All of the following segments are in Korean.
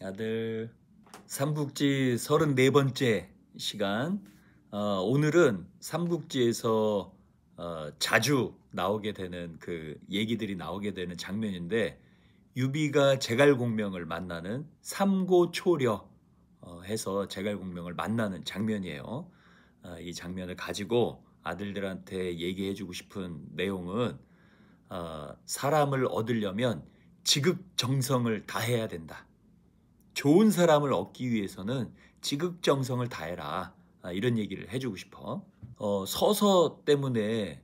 아들, 삼국지 34번째 시간. 오늘은 삼국지에서 자주 나오게 되는 그 얘기들이 나오게 되는 장면인데, 유비가 제갈공명을 만나는 삼고초려 해서 제갈공명을 만나는 장면이에요. 이 장면을 가지고 아들들한테 얘기해주고 싶은 내용은, 사람을 얻으려면 지극정성을 다해야 된다. 좋은 사람을 얻기 위해서는 지극정성을 다해라. 이런 얘기를 해주고 싶어. 서서 때문에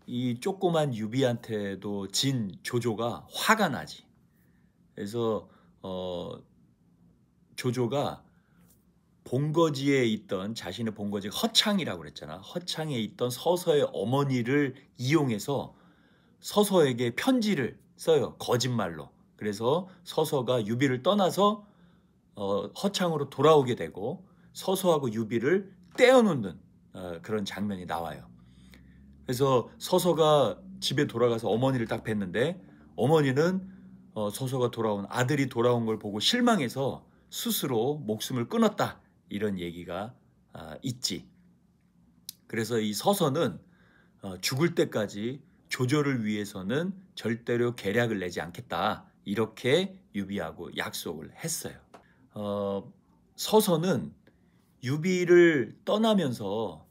이 조그만 유비한테도 진 조조가 화가 나지. 그래서 조조가 본거지에 있던, 자신의 본거지 허창이라고 그랬잖아. 허창에 있던 서서의 어머니를 이용해서 서서에게 편지를 써요. 거짓말로. 그래서 서서가 유비를 떠나서 허창으로 돌아오게 되고, 서서하고 유비를 떼어놓는 그런 장면이 나와요. 그래서 서서가 집에 돌아가서 어머니를 딱 뵀는데, 어머니는 서서가 돌아온, 아들이 돌아온 걸 보고 실망해서 스스로 목숨을 끊었다, 이런 얘기가 있지. 그래서 이 서서는 죽을 때까지 조조를 위해서는 절대로 계략을 내지 않겠다, 이렇게 유비하고 약속을 했어요. 서서는 유비를 떠나면서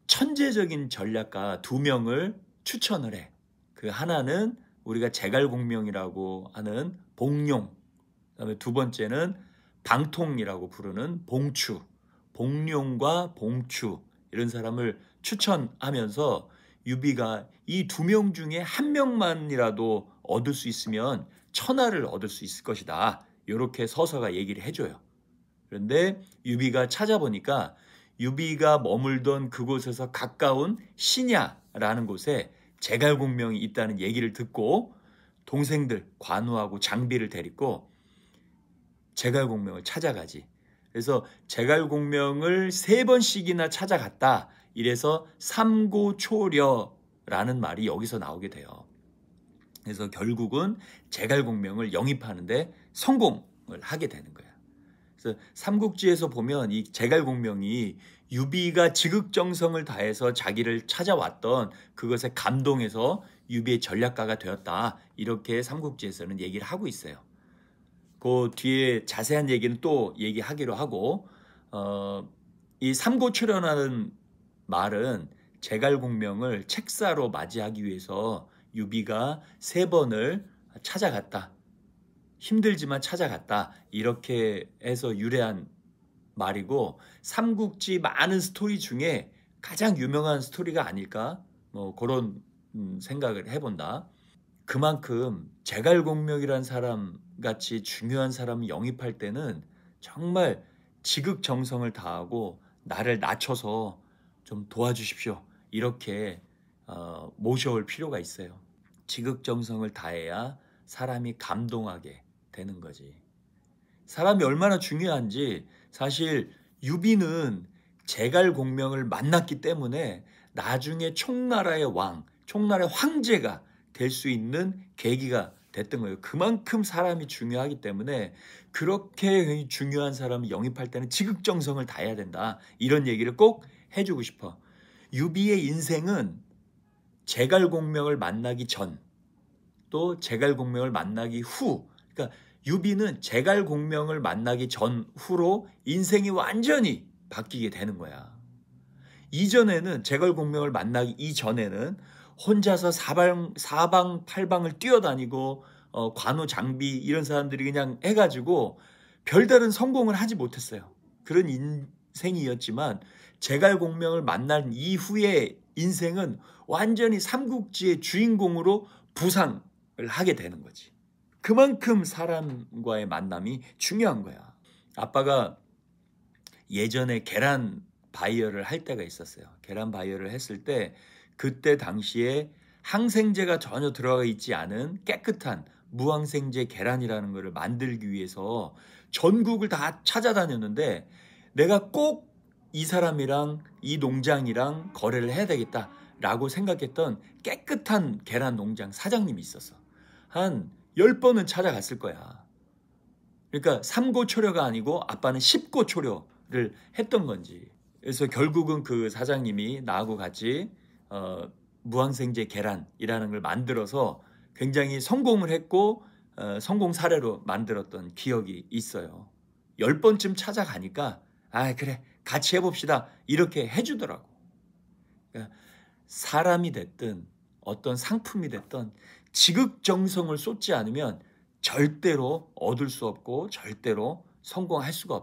천재적인 전략가 두 명을 추천을 해. 그 하나는 우리가 제갈공명이라고 하는 봉룡, 그다음에 두 번째는 방통이라고 부르는 봉추. 봉룡과 봉추, 이런 사람을 추천하면서 유비가 이 두 명 중에 한 명만이라도 얻을 수 있으면 천하를 얻을 수 있을 것이다, 이렇게 서서가 얘기를 해줘요. 그런데 유비가 찾아보니까 유비가 머물던 그곳에서 가까운 신야라는 곳에 제갈공명이 있다는 얘기를 듣고 동생들 관우하고 장비를 데리고 제갈공명을 찾아가지. 그래서 제갈공명을 3번씩이나 찾아갔다, 이래서 삼고초려라는 말이 여기서 나오게 돼요. 그래서 결국은 제갈공명을 영입하는데 성공을 하게 되는 거야. 그래서 삼국지에서 보면 이 제갈공명이 유비가 지극정성을 다해서 자기를 찾아왔던 그것에 감동해서 유비의 전략가가 되었다, 이렇게 삼국지에서는 얘기를 하고 있어요. 그 뒤에 자세한 얘기는 또 얘기하기로 하고, 이 삼고초려라는 말은 제갈공명을 책사로 맞이하기 위해서 유비가 3번을 찾아갔다, 힘들지만 찾아갔다, 이렇게 해서 유래한 말이고, 삼국지 많은 스토리 중에 가장 유명한 스토리가 아닐까, 뭐 그런 생각을 해본다. 그만큼 제갈공명이란 사람 같이 중요한 사람을 영입할 때는 정말 지극정성을 다하고 나를 낮춰서 좀 도와주십시오, 이렇게 모셔올 필요가 있어요. 지극정성을 다해야 사람이 감동하게 되는 거지. 사람이 얼마나 중요한지, 사실 유비는 제갈공명을 만났기 때문에 나중에 총나라의 왕, 총나라의 황제가 될 수 있는 계기가 됐던 거예요. 그만큼 사람이 중요하기 때문에 그렇게 중요한 사람을 영입할 때는 지극정성을 다해야 된다, 이런 얘기를 꼭 해주고 싶어. 유비의 인생은 제갈공명을 만나기 전, 또 제갈공명을 만나기 후, 그러니까 유비는 제갈공명을 만나기 전후로 인생이 완전히 바뀌게 되는 거야. 이전에는, 제갈공명을 만나기 이전에는 혼자서 사방팔방을 뛰어다니고 관우 장비 이런 사람들이 그냥 해가지고 별다른 성공을 하지 못했어요. 그런 인생이었지만 제갈공명을 만난 이후의 인생은 완전히 삼국지의 주인공으로 부상을 하게 되는 거지. 그만큼 사람과의 만남이 중요한 거야. 아빠가 예전에 계란 바이어를 할 때가 있었어요. 계란 바이어를 했을 때 그때 당시에 항생제가 전혀 들어가 있지 않은 깨끗한 무항생제 계란이라는 것을 만들기 위해서 전국을 다 찾아다녔는데, 내가 꼭 이 사람이랑 이 농장이랑 거래를 해야 되겠다라고 생각했던 깨끗한 계란 농장 사장님이 있었어. 한 10번은 찾아갔을 거야. 그러니까 삼고초려가 아니고 아빠는 십고초려를 했던 건지. 그래서 결국은 그 사장님이 나하고 같이 무항생제 계란이라는 걸 만들어서 굉장히 성공을 했고 성공 사례로 만들었던 기억이 있어요. 10번쯤 찾아가니까 아 그래 같이 해봅시다 이렇게 해주더라고. 그러니까 사람이 됐든 어떤 상품이 됐든 지극정성을 쏟지 않으면 절대로 얻을 수 없고 절대로 성공할 수가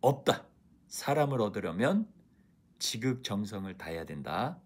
없다. 사람을 얻으려면 지극정성을 다해야 된다.